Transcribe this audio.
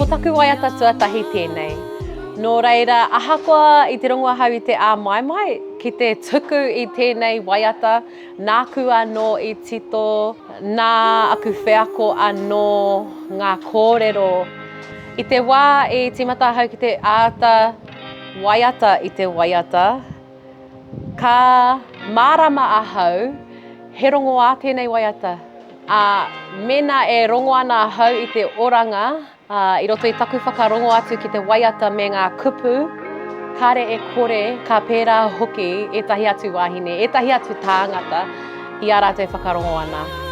taku waiata tuatahi tēnei. Nō reira, ahakoa i te rongoahau i te āmaimai ki te tuku i tēnei waiata, nāku anō i tito, nā aku whiako anō ngā kōrero. I te wā i timata hau ki te waiata i te waiata, ka mārama ahau he rongo a tēnei waiata. Mena e rongo ana hau i te oranga, i roto i taku whakarongo atu ki te waiata me ngā kupu, kare e kore ka pērā hoki etahi atu wahine, etahi atu tāngata i a rātou whakarongo ana.